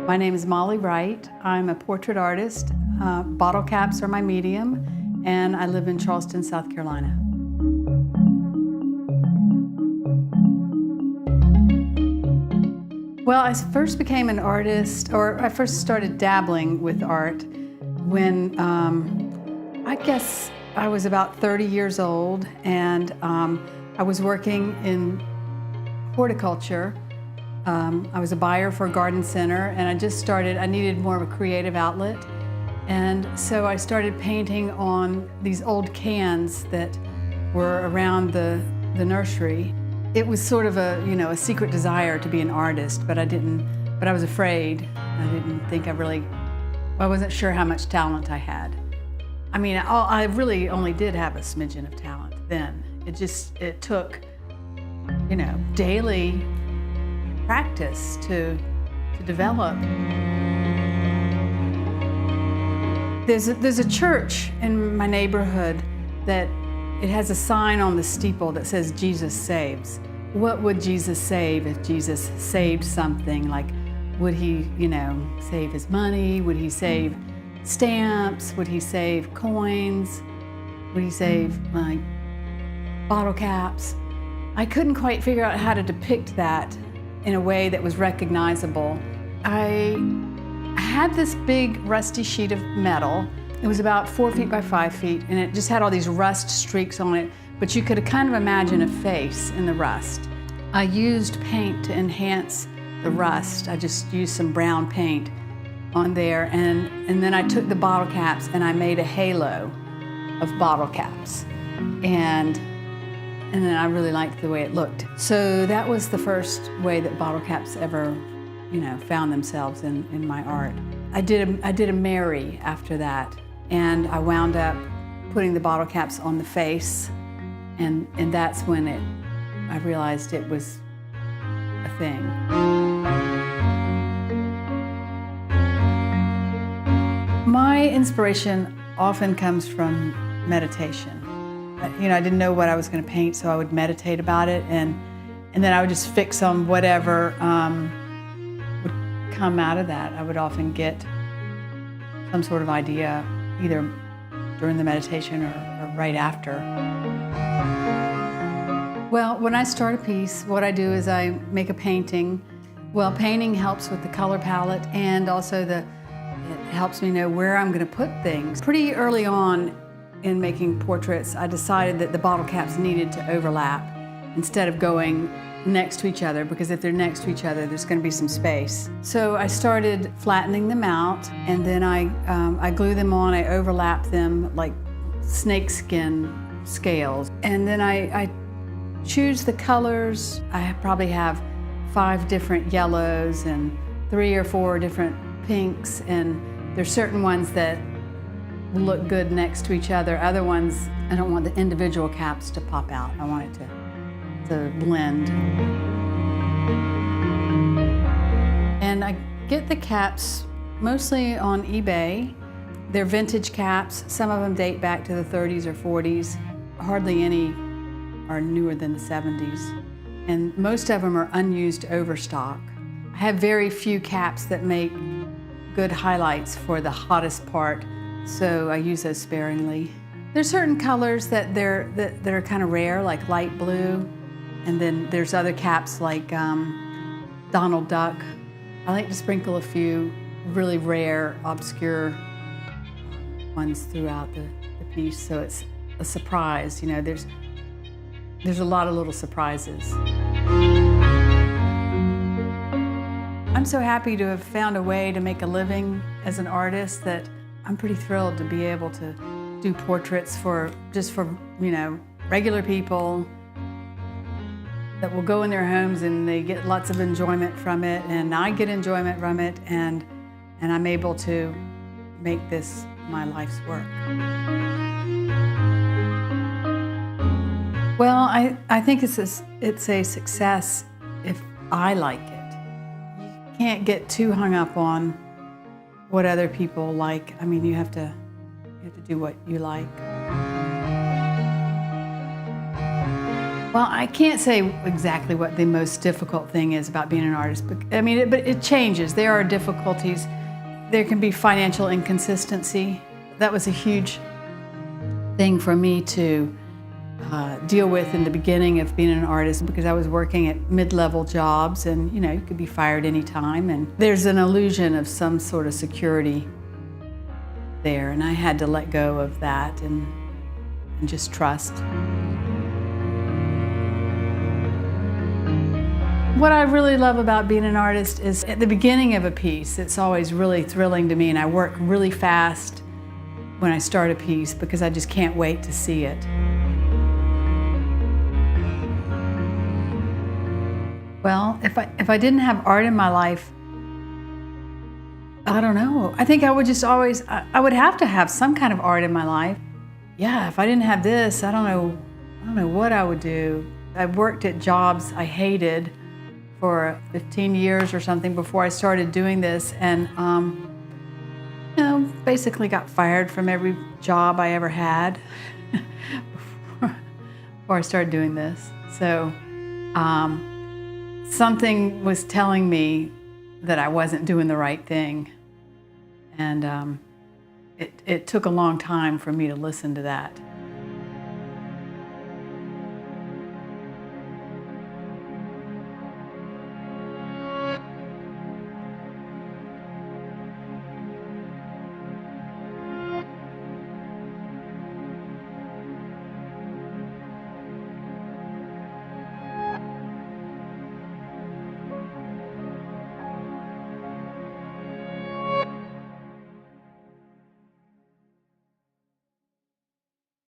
My name is Molly Wright. I'm a portrait artist. Bottle caps are my medium, and I live in Charleston, South Carolina. Well, I first became an artist, or I first started dabbling with art when I guess I was about 30 years old, and I was working in horticulture. I was a buyer for a garden center, and I needed more of a creative outlet. And so I started painting on these old cans that were around the nursery. It was sort of a secret desire to be an artist, but I was afraid. I didn't think I wasn't sure how much talent I had. I mean, I really only did have a smidgen of talent then. It took, daily practice to develop. There's a church in my neighborhood that it has a sign on the steeple that says Jesus saves. What would Jesus save if Jesus saved something? Like, would he, save his money? Would he save stamps? Would he save coins? Would he save like bottle caps? I couldn't quite figure out how to depict that in a way that was recognizable. I had this big rusty sheet of metal. It was about 4 feet by 5 feet, and it just had all these rust streaks on it, but you could kind of imagine a face in the rust. I used paint to enhance the rust. I just used some brown paint on there, and then I took the bottle caps and I made a halo of bottle caps. And then I really liked the way it looked. So that was the first way that bottle caps ever, found themselves in my art. I did a Mary after that, and I wound up putting the bottle caps on the face, and that's when I realized it was a thing. My inspiration often comes from meditation. I didn't know what I was going to paint, so I would meditate about it, and then I would just fix on whatever would come out of that. I would often get some sort of idea, either during the meditation or right after. Well, when I start a piece, what I do is I make a painting. Well, painting helps with the color palette, and also it helps me know where I'm going to put things. Pretty early on in making portraits, I decided that the bottle caps needed to overlap instead of going next to each other, because if they're next to each other, there's going to be some space. So I started flattening them out, and then I glue them on. I overlap them like snakeskin scales, and then I choose the colors. I probably have 5 different yellows and 3 or 4 different pinks, and there's certain ones that look good next to each other. Other ones, I don't want the individual caps to pop out. I want it to blend. And I get the caps mostly on eBay. They're vintage caps. Some of them date back to the 30s or 40s. Hardly any are newer than the 70s. And most of them are unused overstock. I have very few caps that make good highlights for the hottest part, so I use those sparingly. There's certain colors that are kind of rare, like light blue, and then there's other caps like Donald Duck. I like to sprinkle a few really rare, obscure ones throughout the piece, so it's a surprise. There's a lot of little surprises. I'm so happy to have found a way to make a living as an artist that I'm pretty thrilled to be able to do portraits for regular people that will go in their homes and they get lots of enjoyment from it, and I get enjoyment from it, and I'm able to make this my life's work. Well, I think it's a success if I like it. You can't get too hung up on what other people like. I mean, you have to do what you like. Well, I can't say exactly what the most difficult thing is about being an artist, but I mean, but it changes. There are difficulties. There can be financial inconsistency. That was a huge thing for me to deal with in the beginning of being an artist, because I was working at mid-level jobs, and you could be fired anytime, and there's an illusion of some sort of security there, and I had to let go of that and just trust. What I really love about being an artist is at the beginning of a piece, it's always really thrilling to me, and I work really fast when I start a piece because I just can't wait to see it. Well, if I didn't have art in my life, I don't know. I think I would just always, I would have to have some kind of art in my life. Yeah, if I didn't have this, I don't know what I would do. I worked at jobs I hated for 15 years or something before I started doing this, and basically got fired from every job I ever had before I started doing this. So something was telling me that I wasn't doing the right thing, and it took a long time for me to listen to that.